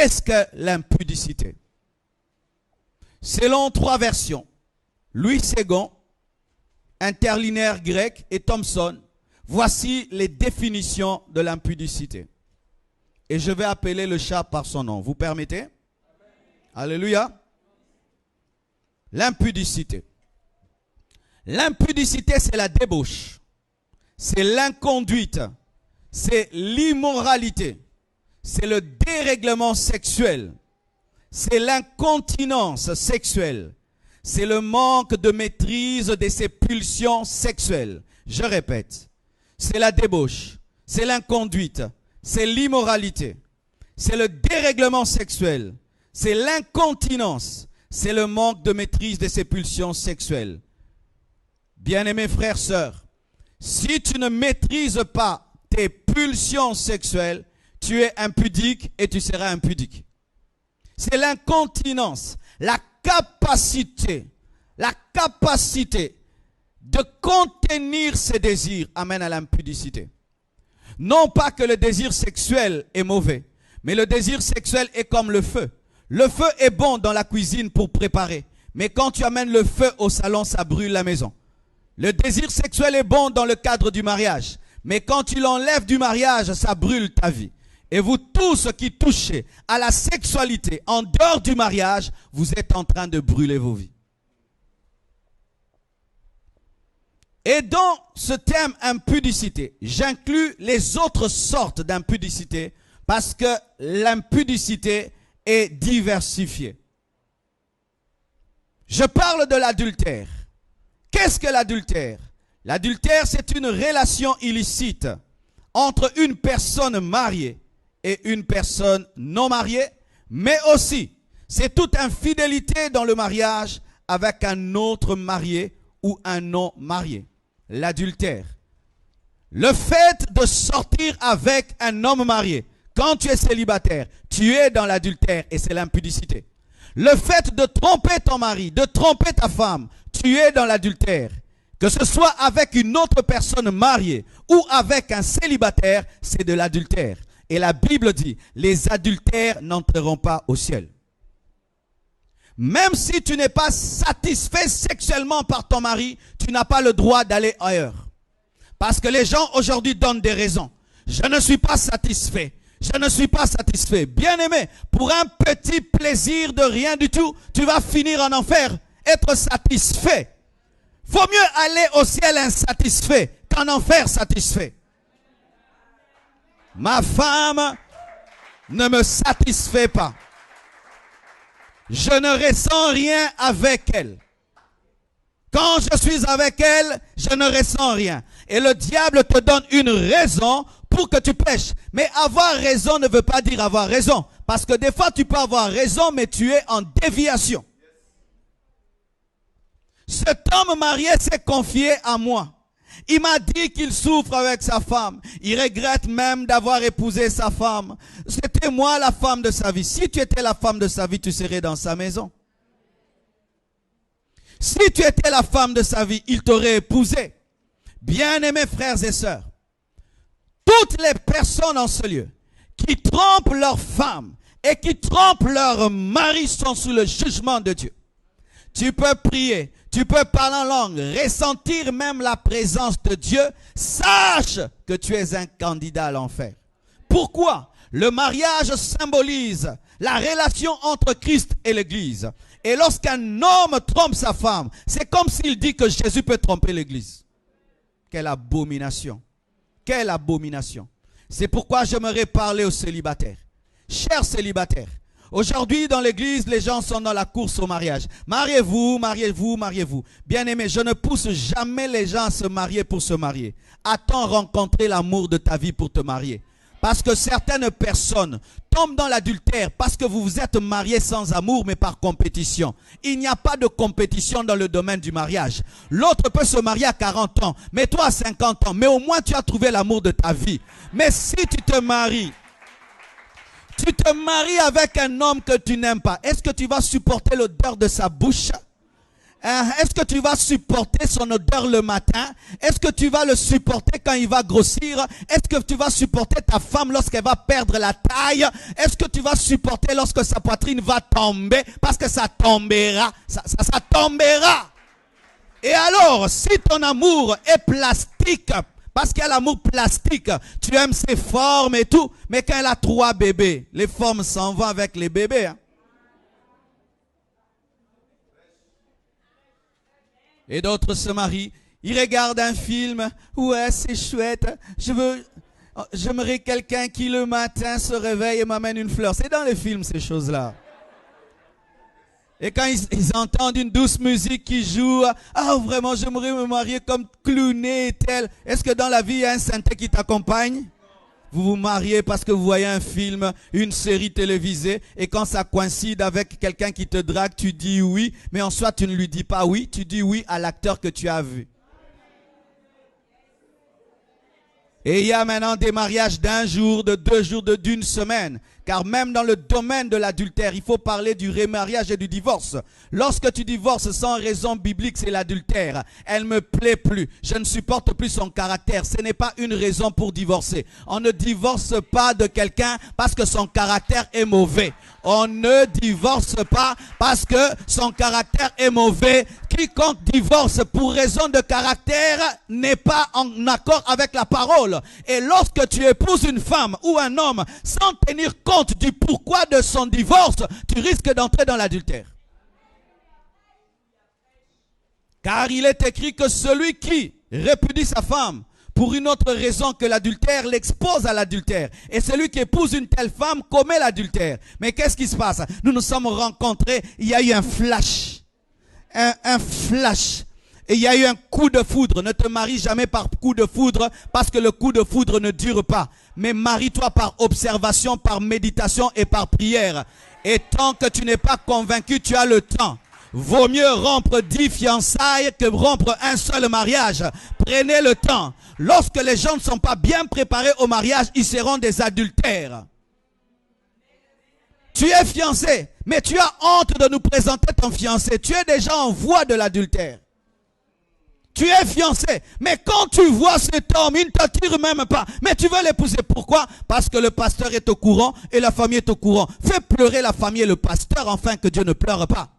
Qu'est-ce que l'impudicité? Selon 3 versions, Louis Ségon, interlinéaire grec, et Thomson, voici les définitions de l'impudicité. Et je vais appeler le chat par son nom. Vous permettez? Alléluia. L'impudicité. L'impudicité, c'est la débauche. C'est l'inconduite. C'est l'immoralité. C'est le dérèglement sexuel. C'est l'incontinence sexuelle. C'est le manque de maîtrise de ses pulsions sexuelles. Je répète. C'est la débauche. C'est l'inconduite. C'est l'immoralité. C'est le dérèglement sexuel. C'est l'incontinence. C'est le manque de maîtrise de ses pulsions sexuelles. Bien-aimés frères, sœurs, si tu ne maîtrises pas tes pulsions sexuelles, tu es impudique et tu seras impudique. C'est l'incontinence, la capacité de contenir ses désirs amène à l'impudicité. Non pas que le désir sexuel est mauvais, mais le désir sexuel est comme le feu. Le feu est bon dans la cuisine pour préparer, mais quand tu amènes le feu au salon, ça brûle la maison. Le désir sexuel est bon dans le cadre du mariage, mais quand tu l'enlèves du mariage, ça brûle ta vie. Et vous tous qui touchez à la sexualité en dehors du mariage, vous êtes en train de brûler vos vies. Et dans ce terme impudicité, j'inclus les autres sortes d'impudicité parce que l'impudicité est diversifiée. Je parle de l'adultère. Qu'est-ce que l'adultère? L'adultère, c'est une relation illicite entre une personne mariée et une personne non mariée, mais aussi, c'est toute infidélité dans le mariage avec un autre marié ou un non marié. L'adultère. Le fait de sortir avec un homme marié, quand tu es célibataire, tu es dans l'adultère et c'est l'impudicité. Le fait de tromper ton mari, de tromper ta femme, tu es dans l'adultère. Que ce soit avec une autre personne mariée ou avec un célibataire, c'est de l'adultère. Et la Bible dit, les adultères n'entreront pas au ciel. Même si tu n'es pas satisfait sexuellement par ton mari, tu n'as pas le droit d'aller ailleurs. Parce que les gens aujourd'hui donnent des raisons. Je ne suis pas satisfait. Je ne suis pas satisfait. Bien-aimé, pour un petit plaisir de rien du tout, tu vas finir en enfer. Être satisfait. Vaut mieux aller au ciel insatisfait qu'en enfer satisfait. Ma femme ne me satisfait pas. Je ne ressens rien avec elle. Quand je suis avec elle, je ne ressens rien. Et le diable te donne une raison pour que tu pêches. Mais avoir raison ne veut pas dire avoir raison. Parce que des fois, tu peux avoir raison, mais tu es en déviation. Cet homme marié s'est confié à moi. Il m'a dit qu'il souffre avec sa femme. Il regrette même d'avoir épousé sa femme. C'était moi la femme de sa vie. Si tu étais la femme de sa vie, tu serais dans sa maison. Si tu étais la femme de sa vie, il t'aurait épousé. Bien-aimés frères et sœurs, toutes les personnes en ce lieu qui trompent leur femme et qui trompent leur mari sont sous le jugement de Dieu. Tu peux prier, tu peux parler en langue, ressentir même la présence de Dieu. Sache que tu es un candidat à l'enfer. Pourquoi? Le mariage symbolise la relation entre Christ et l'Église. Et lorsqu'un homme trompe sa femme, c'est comme s'il dit que Jésus peut tromper l'Église. Quelle abomination! Quelle abomination! C'est pourquoi j'aimerais parler aux célibataires. Chers célibataires, aujourd'hui dans l'église, les gens sont dans la course au mariage. Mariez-vous, mariez-vous, mariez-vous. Bien-aimé, je ne pousse jamais les gens à se marier pour se marier. Attends rencontrer l'amour de ta vie pour te marier. Parce que certaines personnes tombent dans l'adultère parce que vous vous êtes mariés sans amour mais par compétition. Il n'y a pas de compétition dans le domaine du mariage. L'autre peut se marier à 40 ans, mais toi à 50 ans. Mais au moins tu as trouvé l'amour de ta vie. Mais si tu te maries avec un homme que tu n'aimes pas, est-ce que tu vas supporter l'odeur de sa bouche? Est-ce que tu vas supporter son odeur le matin? Est-ce que tu vas le supporter quand il va grossir? Est-ce que tu vas supporter ta femme lorsqu'elle va perdre la taille? Est-ce que tu vas supporter lorsque sa poitrine va tomber? Parce que ça tombera. Ça tombera. Et alors, si ton amour est plastique, parce qu'il y a l'amour plastique, tu aimes ses formes et tout, mais quand elle a 3 bébés, les formes s'en vont avec les bébés. Hein. Et d'autres se marient, ils regardent un film, ouais c'est chouette, j'aimerais quelqu'un qui le matin se réveille et m'amène une fleur. C'est dans les films ces choses-là. Et quand ils entendent une douce musique qui joue, ah vraiment j'aimerais me marier comme Clooney et tel. Est-ce que dans la vie il y a un synthé qui t'accompagne? Vous vous mariez parce que vous voyez un film, une série télévisée, et quand ça coïncide avec quelqu'un qui te drague, tu dis oui, mais en soi tu ne lui dis pas oui, tu dis oui à l'acteur que tu as vu. Et il y a maintenant des mariages d'1 jour, de 2 jours, d'une semaine. Car même dans le domaine de l'adultère, il faut parler du remariage et du divorce. Lorsque tu divorces sans raison biblique, c'est l'adultère. Elle me plaît plus. Je ne supporte plus son caractère. Ce n'est pas une raison pour divorcer. On ne divorce pas de quelqu'un parce que son caractère est mauvais. On ne divorce pas parce que son caractère est mauvais. Quiconque divorce pour raison de caractère n'est pas en accord avec la parole. Et lorsque tu épouses une femme ou un homme sans tenir compte du pourquoi de son divorce, tu risques d'entrer dans l'adultère. Car il est écrit que celui qui répudie sa femme pour une autre raison que l'adultère l'expose à l'adultère. Et celui qui épouse une telle femme commet l'adultère. Mais qu'est-ce qui se passe? Nous nous sommes rencontrés, il y a eu un flash. Un flash. Et il y a eu un coup de foudre. Ne te marie jamais par coup de foudre parce que le coup de foudre ne dure pas. Mais marie-toi par observation, par méditation et par prière. Et tant que tu n'es pas convaincu, tu as le temps. Vaut mieux rompre 10 fiançailles que rompre un seul mariage. Prenez le temps. Lorsque les gens ne sont pas bien préparés au mariage, ils seront des adultères. Tu es fiancé, mais tu as honte de nous présenter ton fiancé. Tu es déjà en voie de l'adultère. Tu es fiancé, mais quand tu vois cet homme, il ne t'attire même pas. Mais tu veux l'épouser. Pourquoi? Parce que le pasteur est au courant et la famille est au courant. Fais pleurer la famille et le pasteur afin que Dieu ne pleure pas.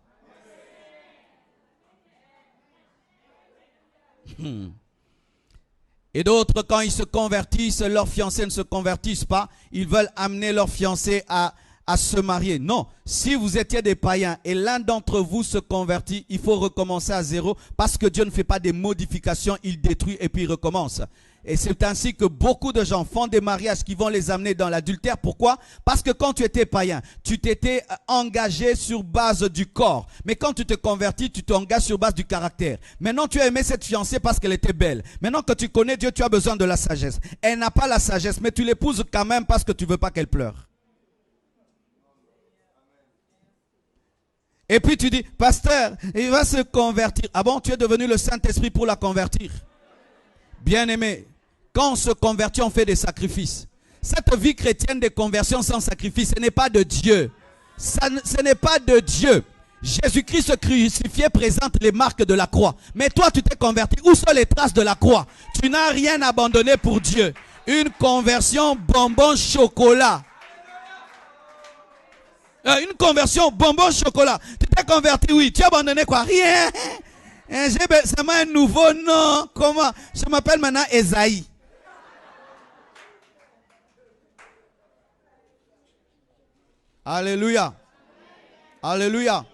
Et d'autres, quand ils se convertissent, leurs fiancés ne se convertissent pas. Ils veulent amener leurs fiancés à se marier. Non, si vous étiez des païens et l'un d'entre vous se convertit, il faut recommencer à zéro parce que Dieu ne fait pas des modifications, il détruit et puis il recommence. Et c'est ainsi que beaucoup de gens font des mariages qui vont les amener dans l'adultère. Pourquoi? Parce que quand tu étais païen, tu t'étais engagé sur base du corps. Mais quand tu te convertis, tu t'engages sur base du caractère. Maintenant, tu as aimé cette fiancée parce qu'elle était belle. Maintenant que tu connais Dieu, tu as besoin de la sagesse. Elle n'a pas la sagesse, mais tu l'épouses quand même parce que tu ne veux pas qu'elle pleure. Et puis tu dis, pasteur, il va se convertir. Ah bon, tu es devenu le Saint-Esprit pour la convertir? Bien-aimé, quand on se convertit, on fait des sacrifices. Cette vie chrétienne de conversion sans sacrifice, ce n'est pas de Dieu. Ce n'est pas de Dieu. Jésus-Christ crucifié présente les marques de la croix. Mais toi, tu t'es converti. Où sont les traces de la croix? Tu n'as rien abandonné pour Dieu. Une conversion bonbon chocolat. Une conversion bonbon chocolat. Tu t'es converti, oui. Tu as abandonné quoi? Rien. C'est un nouveau nom. Comment? Je m'appelle maintenant Esaïe. Alléluia. Alléluia.